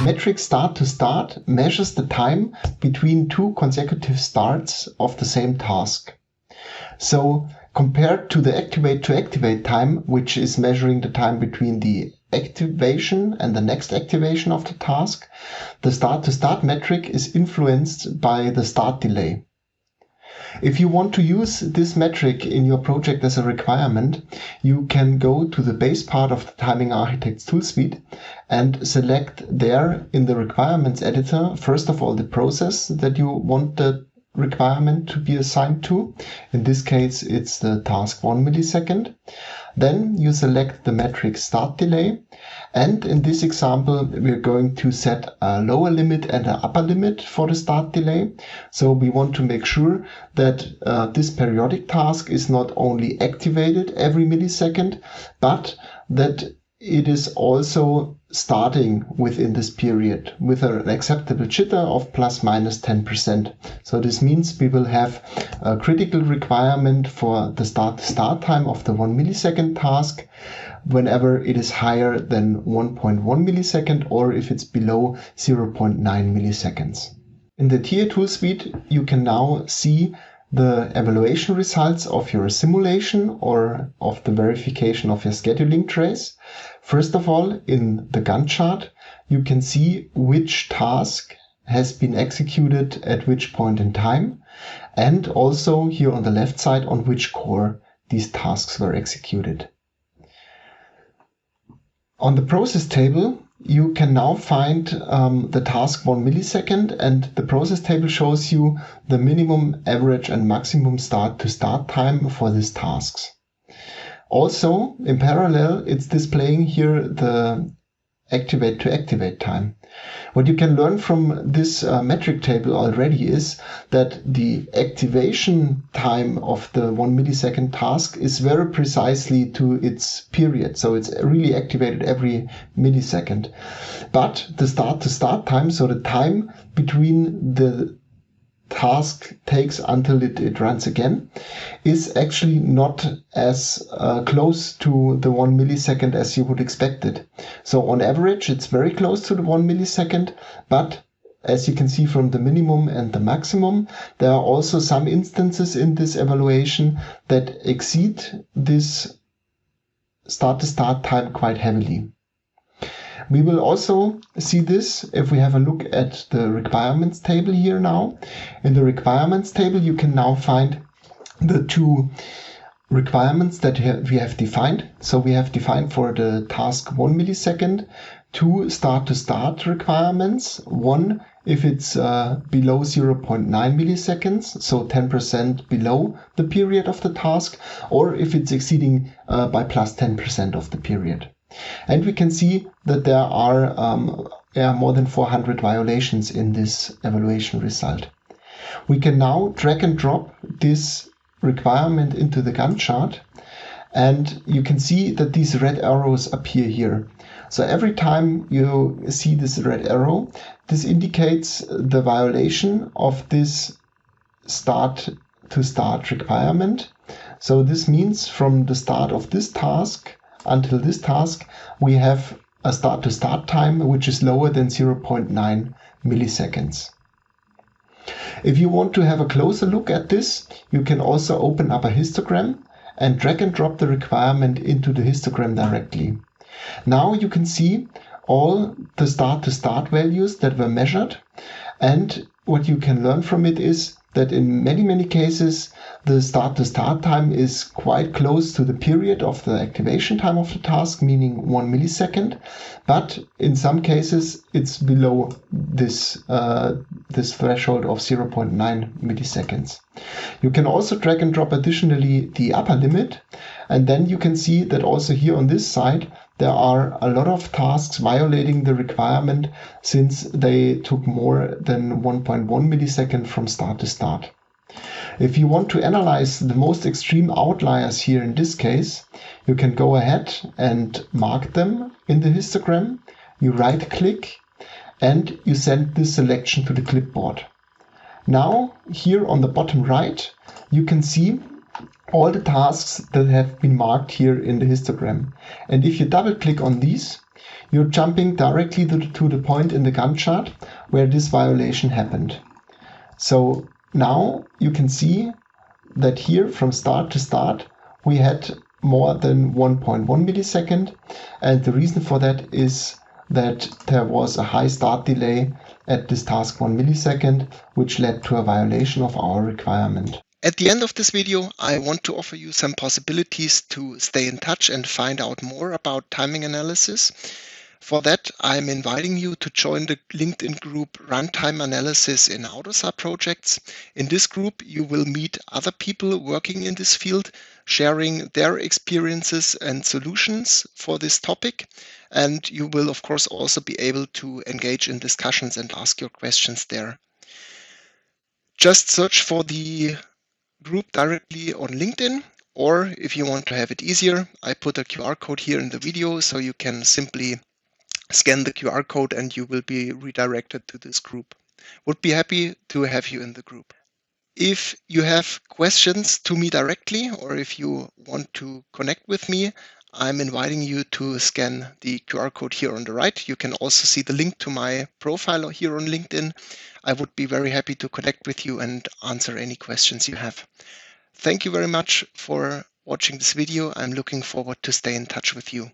Metric start to start measures the time between two consecutive starts of the same task. So compared to the activate to activate time, which is measuring the time between the activation and the next activation of the task, the start to start metric is influenced by the start delay. If you want to use this metric in your project as a requirement, you can go to the base part of the Timing Architects tool suite and select there in the requirements editor, first of all, the process that you want the requirement to be assigned to. In this case, it's the task 1 millisecond. Then you select the metric start delay. And in this example, we're going to set a lower limit and an upper limit for the start delay. So we want to make sure that this periodic task is not only activated every millisecond, but that it is also starting within this period with an acceptable jitter of plus minus 10%. So this means we will have a critical requirement for the start time of the 1 millisecond task whenever it is higher than 1.1 millisecond or if it's below 0.9 milliseconds. In the TA tool suite, you can now see the evaluation results of your simulation or of the verification of your scheduling trace. First of all, in the Gantt chart, you can see which task has been executed at which point in time, and also here on the left side on which core these tasks were executed. On the process table, you can now find the task 1 millisecond, and the process table shows you the minimum, average and maximum start to start time for these tasks. Also, in parallel, it's displaying here the activate to activate time. What you can learn from this metric table already is that the activation time of the 1 millisecond task is very precisely to its period. So it's really activated every millisecond. But the start to start time, so the time between the task takes until it runs again, is actually not as close to the 1 millisecond as you would expect it. So on average, it's very close to the 1 millisecond, but as you can see from the minimum and the maximum, there are also some instances in this evaluation that exceed this start to start time quite heavily. We will also see this if we have a look at the requirements table here now. In the requirements table, you can now find the two requirements that we have defined. So we have defined for the task 1 millisecond, two start to start requirements. One, if it's below 0.9 milliseconds, so 10% below the period of the task, or if it's exceeding by plus 10% of the period. And we can see that there are more than 400 violations in this evaluation result. We can now drag and drop this requirement into the Gantt chart, and you can see that these red arrows appear here. So every time you see this red arrow, this indicates the violation of this start to start requirement. So this means from the start of this task until this task, we have a start to start time which is lower than 0.9 milliseconds. If you want to have a closer look at this, you can also open up a histogram and drag and drop the requirement into the histogram directly. Now you can see all the start to start values that were measured, and what you can learn from it is that in many cases the start to start time is quite close to the period of the activation time of the task, meaning 1 millisecond, but in some cases it's below this threshold of 0.9 milliseconds. You can also drag and drop additionally the upper limit, and then you can see that also here on this side there are a lot of tasks violating the requirement since they took more than 1.1 millisecond from start to start. If you want to analyze the most extreme outliers here in this case, you can go ahead and mark them in the histogram. You right click and you send this selection to the clipboard. Now here on the bottom right, you can see all the tasks that have been marked here in the histogram. And if you double click on these, You're jumping directly to the point in the Gantt chart where this violation happened. So now you can see that here from start to start we had more than 1.1 millisecond, and the reason for that is that there was a high start delay at this task 1 millisecond, which led to a violation of our requirement. At the end of this video, I want to offer you some possibilities to stay in touch and find out more about timing analysis. For that, I'm inviting you to join the LinkedIn group Runtime Analysis in AutoSAR Projects. In this group, you will meet other people working in this field, sharing their experiences and solutions for this topic. And you will, of course, also be able to engage in discussions and ask your questions there. Just search for the group directly on LinkedIn, or if you want to have it easier, I put a QR code here in the video, so you can simply scan the QR code and you will be redirected to this group. Would be happy to have you in the group. If you have questions to me directly, or if you want to connect with me, I'm inviting you to scan the QR code here on the right. You can also see the link to my profile here on LinkedIn. I would be very happy to connect with you and answer any questions you have. Thank you very much for watching this video. I'm looking forward to stay in touch with you.